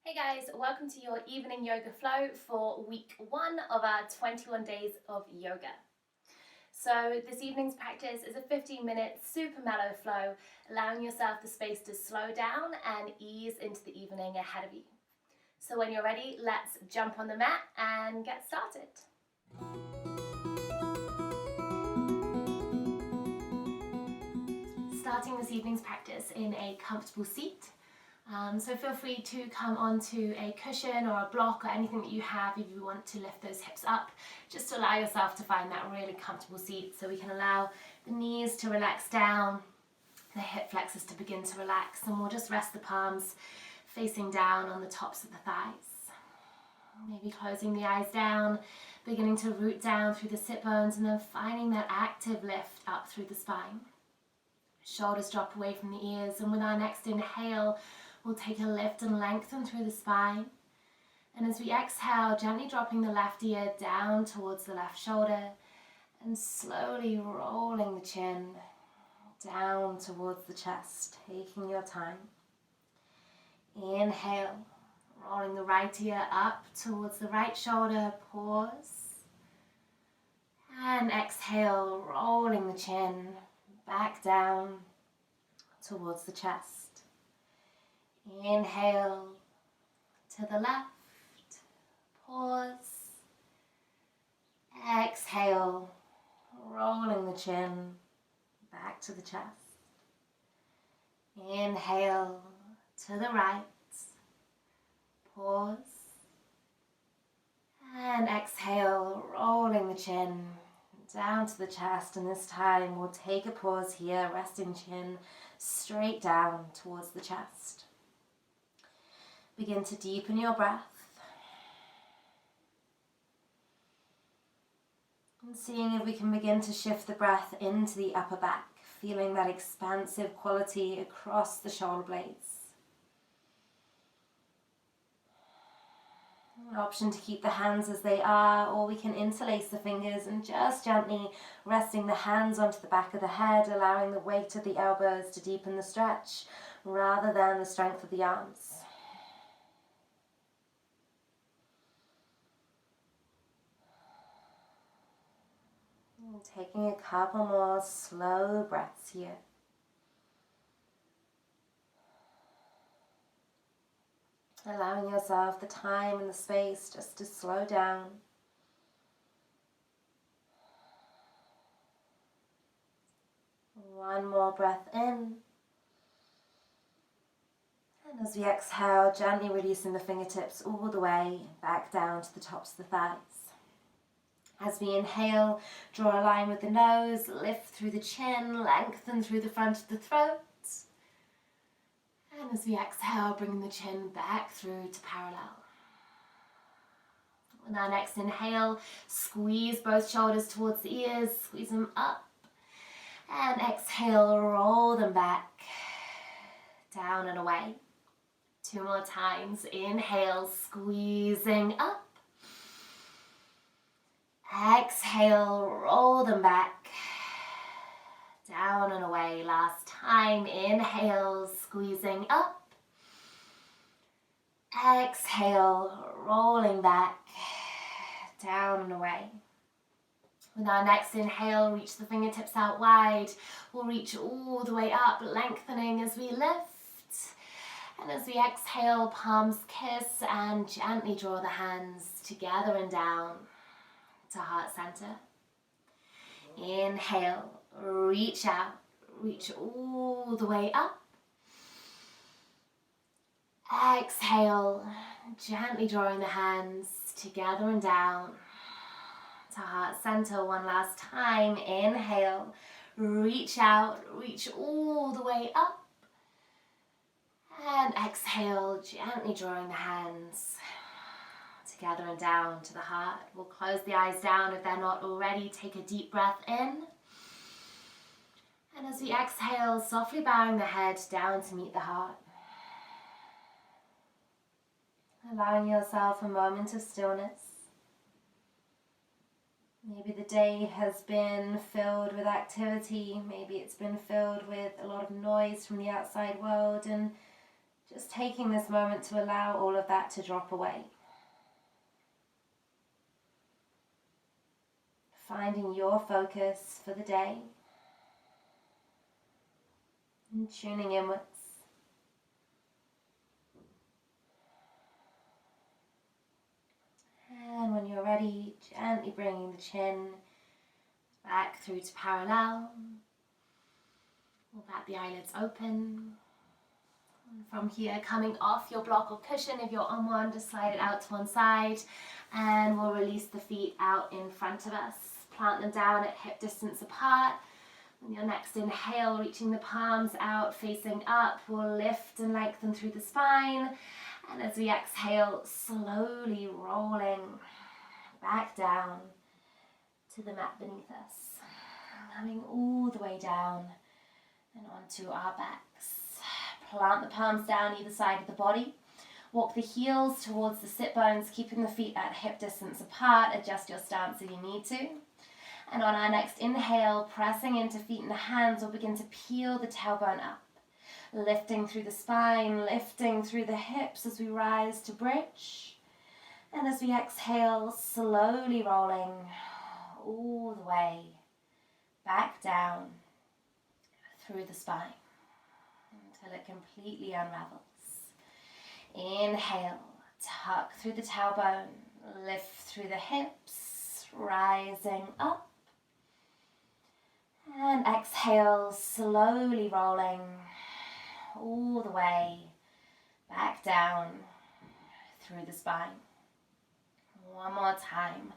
Hey guys, welcome to your evening yoga flow for week 1 of our 21 days of yoga. So this evening's practice is a 15-minute super mellow flow, allowing yourself the space to slow down and ease into the evening ahead of you. So when you're ready, let's jump on the mat and get started. Starting this evening's practice in a comfortable seat. So feel free to come onto a cushion or a block or anything that you have if you want to lift those hips up. Just allow yourself to find that really comfortable seat so we can allow the knees to relax down, the hip flexors to begin to relax, and we'll just rest the palms facing down on the tops of the thighs. Maybe closing the eyes down, beginning to root down through the sit bones and then finding that active lift up through the spine. Shoulders drop away from the ears, and with our next inhale, we'll take a lift and lengthen through the spine. And as we exhale, gently dropping the left ear down towards the left shoulder and slowly rolling the chin down towards the chest, taking your time. Inhale, rolling the right ear up towards the right shoulder, pause. And exhale, rolling the chin back down towards the chest. Inhale to the left, pause. Exhale, rolling the chin back to the chest. Inhale to the right, pause. And exhale, rolling the chin down to the chest, and this time we'll take a pause here, resting chin straight down towards the chest. Begin to deepen your breath and seeing if we can begin to shift the breath into the upper back, feeling that expansive quality across the shoulder blades. An option to keep the hands as they are, or we can interlace the fingers and just gently resting the hands onto the back of the head, allowing the weight of the elbows to deepen the stretch rather than the strength of the arms. And taking a couple more slow breaths here. Allowing yourself the time and the space just to slow down. One more breath in. And as we exhale, gently releasing the fingertips all the way back down to the tops of the thighs. As we inhale, draw a line with the nose, lift through the chin, lengthen through the front of the throat. And as we exhale, bringing the chin back through to parallel. With our next inhale, squeeze both shoulders towards the ears, squeeze them up. And exhale, roll them back, down and away. 2 more times. Inhale, squeezing up. Exhale, roll them back, down and away. Last time. Inhale, squeezing up. Exhale, rolling back, down and away. With our next inhale, reach the fingertips out wide. We'll reach all the way up, lengthening as we lift. And as we exhale, palms kiss and gently draw the hands together and down to heart center. Inhale, reach out, reach all the way up. Exhale, gently drawing the hands together and down to heart center. One last time. Inhale, reach out, reach all the way up. And exhale, gently drawing the hands together and down to the heart. We'll close the eyes down if they're not already. Take a deep breath in. And as we exhale, softly bowing the head down to meet the heart. Allowing yourself a moment of stillness. Maybe the day has been filled with activity. Maybe it's been filled with a lot of noise from the outside world, and Just taking this moment to allow all of that to drop away. Finding your focus for the day and tuning inwards. And when you're ready, gently bringing the chin back through to parallel. We'll bat the eyelids open. And from here, coming off your block or cushion, if you're on one, just slide it out to one side. And we'll release the feet out in front of us. Plant them down at hip distance apart. On your next inhale, reaching the palms out, facing up, we'll lift and lengthen through the spine. And as we exhale, slowly rolling back down to the mat beneath us. Coming all the way down and onto our backs. Plant the palms down either side of the body. Walk the heels towards the sit bones, keeping the feet at hip distance apart. Adjust your stance if you need to. And on our next inhale, pressing into feet and hands, we'll begin to peel the tailbone up. Lifting through the spine, lifting through the hips as we rise to bridge. And as we exhale, slowly rolling all the way back down through the spine until it completely unravels. Inhale, tuck through the tailbone, lift through the hips, rising up. And exhale, slowly rolling all the way back down through the spine. One more time.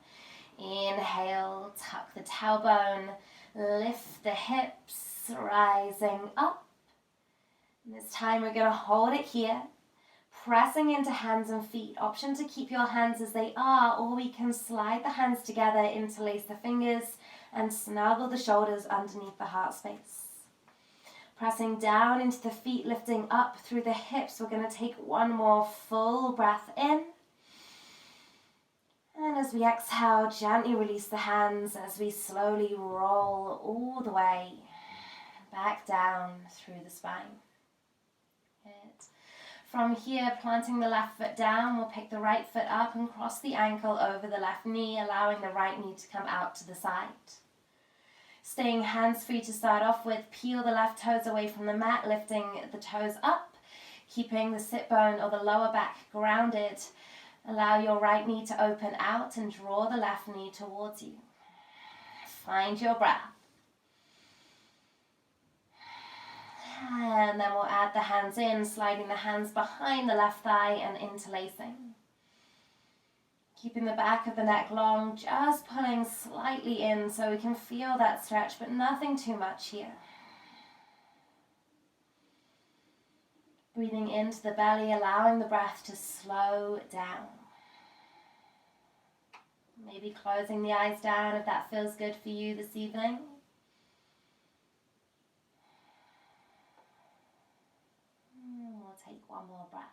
Inhale, tuck the tailbone, lift the hips, rising up. And this time we're going to hold it here, pressing into hands and feet. Option to keep your hands as they are, or we can slide the hands together, interlace the fingers, and snuggle the shoulders underneath the heart space. Pressing down into the feet, lifting up through the hips. We're going to take one more full breath in. And as we exhale, gently release the hands as we slowly roll all the way back down through the spine. Good. From here, planting the left foot down, we'll pick the right foot up and cross the ankle over the left knee, allowing the right knee to come out to the side. Staying hands-free to start off with, peel the left toes away from the mat, lifting the toes up, keeping the sit bone or the lower back grounded. Allow your right knee to open out and draw the left knee towards you. Find your breath. And then we'll add the hands in, sliding the hands behind the left thigh and interlacing. Keeping the back of the neck long, just pulling slightly in so we can feel that stretch, but nothing too much here. Breathing into the belly, allowing the breath to slow down. Maybe closing the eyes down if that feels good for you this evening. We'll take one more breath.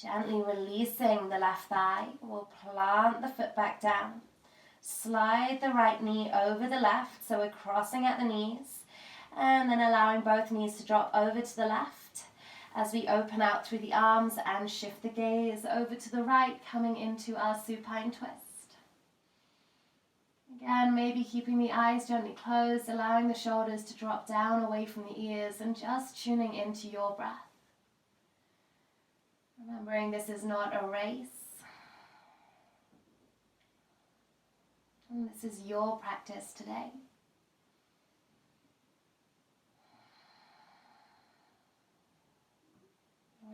Gently releasing the left thigh, we'll plant the foot back down. Slide the right knee over the left, so we're crossing at the knees, and then allowing both knees to drop over to the left as we open out through the arms and shift the gaze over to the right, coming into our supine twist. Again, maybe keeping the eyes gently closed, allowing the shoulders to drop down away from the ears, and just tuning into your breath. Remembering this is not a race. And this is your practice today.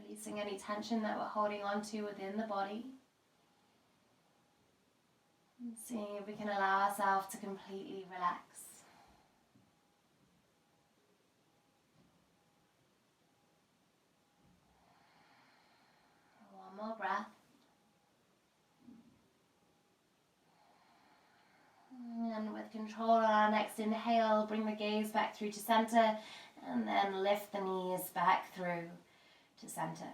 Releasing any tension that we're holding on to within the body. And seeing if we can allow ourselves to completely relax. One more breath. And with control on our next inhale, bring the gaze back through to center, and then lift the knees back through to center.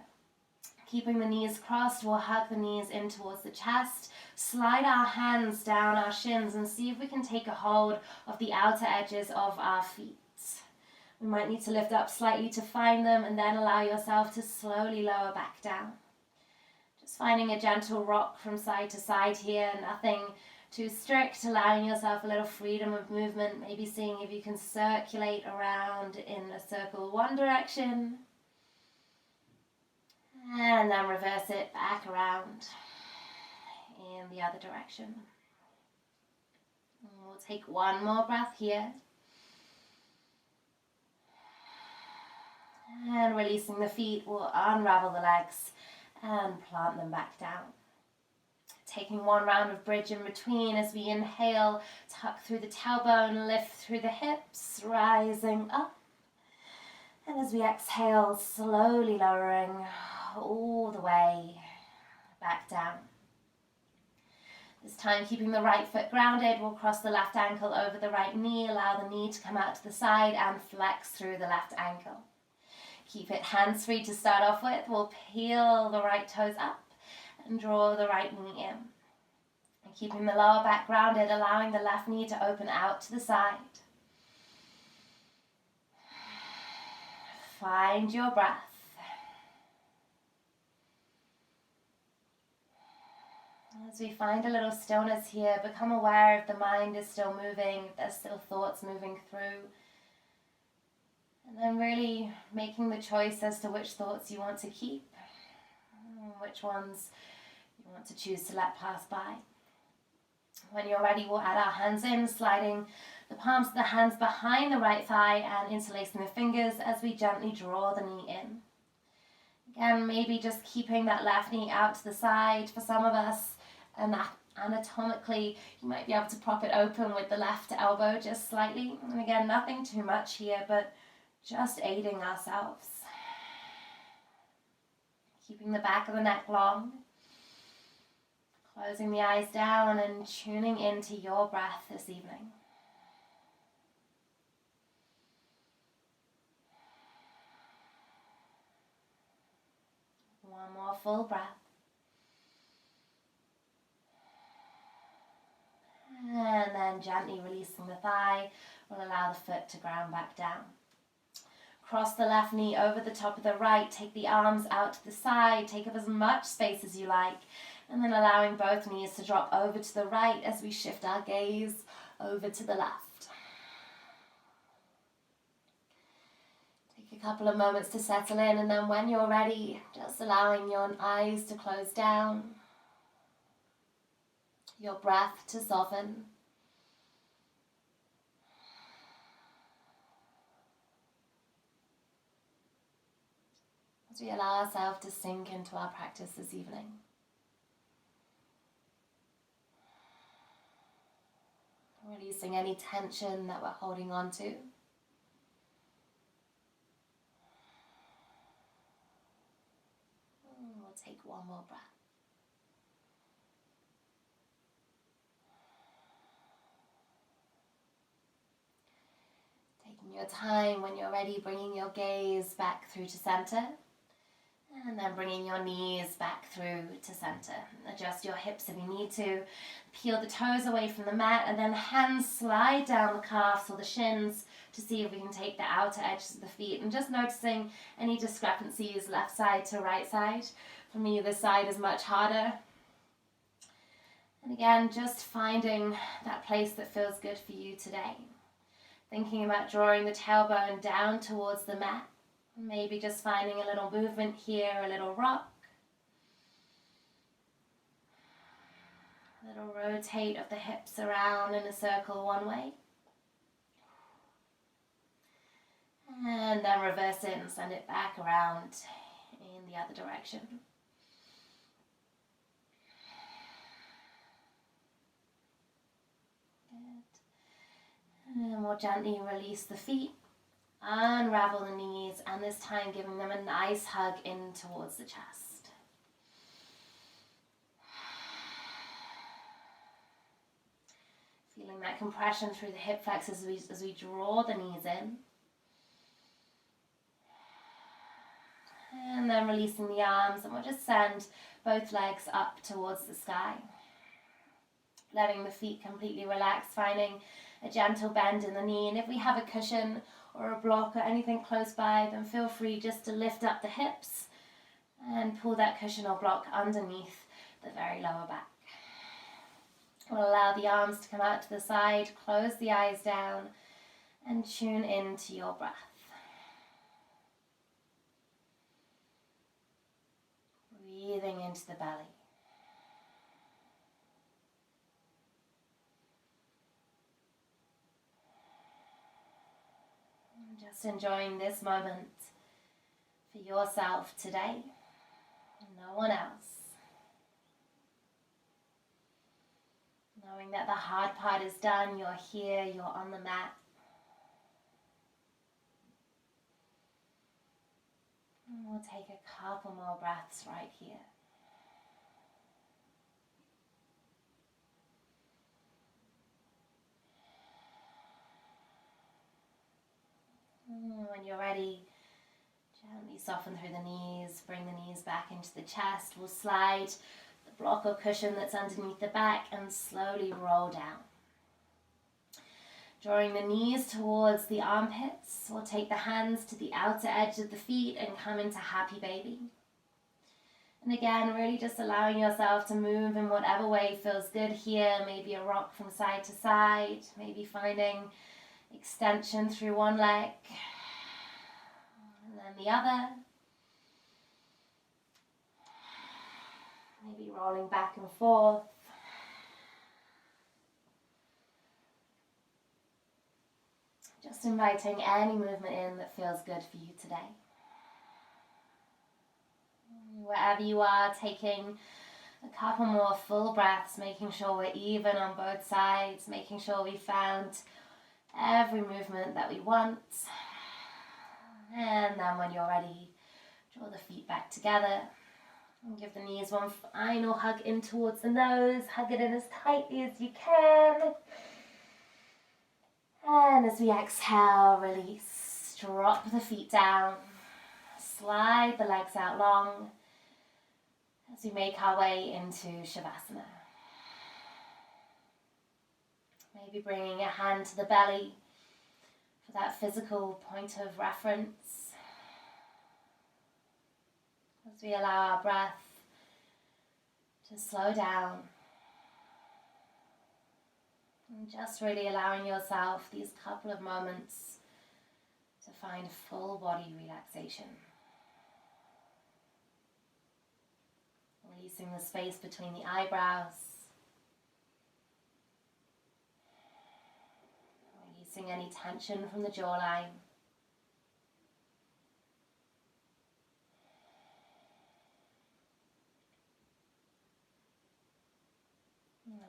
Keeping the knees crossed, we'll hug the knees in towards the chest. Slide our hands down our shins and see if we can take a hold of the outer edges of our feet. We might need to lift up slightly to find them and then allow yourself to slowly lower back down. Just finding a gentle rock from side to side here, nothing too strict, allowing yourself a little freedom of movement, maybe seeing if you can circulate around in a circle one direction and then reverse it back around in the other direction. And we'll take one more breath here. And releasing the feet, we'll unravel the legs and plant them back down. Taking one round of bridge in between as we inhale, tuck through the tailbone, lift through the hips, rising up. And as we exhale, slowly lowering all the way back down. This time, keeping the right foot grounded, we'll cross the left ankle over the right knee, allow the knee to come out to the side and flex through the left ankle. Keep it hands-free to start off with. We'll peel the right toes up and draw the right knee in. And keeping the lower back grounded, allowing the left knee to open out to the side. Find your breath. As we find a little stillness here, become aware if the mind is still moving, if there's still thoughts moving through. And then really making the choice as to which thoughts you want to keep, which ones you want to choose to let pass by. When you're ready, we'll add our hands in, sliding the palms of the hands behind the right thigh and interlacing the fingers as we gently draw the knee in. Again, maybe just keeping that left knee out to the side. For some of us, and anatomically, you might be able to prop it open with the left elbow just slightly. And again, nothing too much here, but just aiding ourselves. Keeping the back of the neck long. Closing the eyes down and tuning into your breath this evening. One more full breath. And then gently releasing the thigh, we'll allow the foot to ground back down. Cross the left knee over the top of the right, take the arms out to the side, take up as much space as you like, and then allowing both knees to drop over to the right as we shift our gaze over to the left. Take a couple of moments to settle in, and then when you're ready, just allowing your eyes to close down, your breath to soften. As we allow ourselves to sink into our practice this evening. Releasing any tension that we're holding on to. We'll take one more breath. Taking your time, when you're ready, bringing your gaze back through to center. And then bringing your knees back through to center. Adjust your hips if you need to. Peel the toes away from the mat and then hands slide down the calves or the shins to see if we can take the outer edges of the feet. And just noticing any discrepancies left side to right side. For me, this side is much harder. And again, just finding that place that feels good for you today. Thinking about drawing the tailbone down towards the mat. Maybe just finding a little movement here, a little rock. A little rotate of the hips around in a circle one way. And then reverse it and send it back around in the other direction. Good. And we'll gently release the feet. Unravel the knees, and this time giving them a nice hug in towards the chest. Feeling that compression through the hip flexors as we draw the knees in. And then releasing the arms, and we'll just send both legs up towards the sky. Letting the feet completely relax, finding a gentle bend in the knee. And if we have a cushion or a block or anything close by, then feel free just to lift up the hips and pull that cushion or block underneath the very lower back. We'll allow the arms to come out to the side, close the eyes down, and tune into your breath. Breathing into the belly. Just enjoying this moment for yourself today, no one else. Knowing that the hard part is done, you're here, you're on the mat. And we'll take a couple more breaths right here. When you're ready, gently soften through the knees, bring the knees back into the chest. We'll slide the block or cushion that's underneath the back and slowly roll down. Drawing the knees towards the armpits, we'll take the hands to the outer edge of the feet and come into happy baby. And again, really just allowing yourself to move in whatever way feels good here. Maybe a rock from side to side, maybe finding extension through one leg and then the other. Maybe rolling back and forth. Just inviting any movement in that feels good for you today. Wherever you are, taking a couple more full breaths, making sure we're even on both sides, making sure we found every movement that we want. And then when you're ready, draw the feet back together and give the knees one final hug in towards the nose. Hug it in as tightly as you can. And as we exhale, release. Drop the feet down. Slide the legs out long as we make our way into Shavasana. Maybe bringing a hand to the belly for that physical point of reference. As we allow our breath to slow down. And just really allowing yourself these couple of moments to find full body relaxation. Releasing the space between the eyebrows. Releasing any tension from the jawline.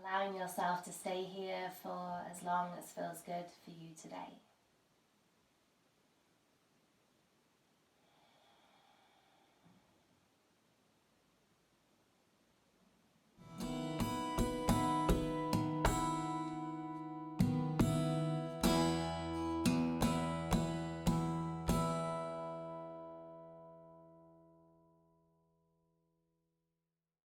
Allowing yourself to stay here for as long as feels good for you today.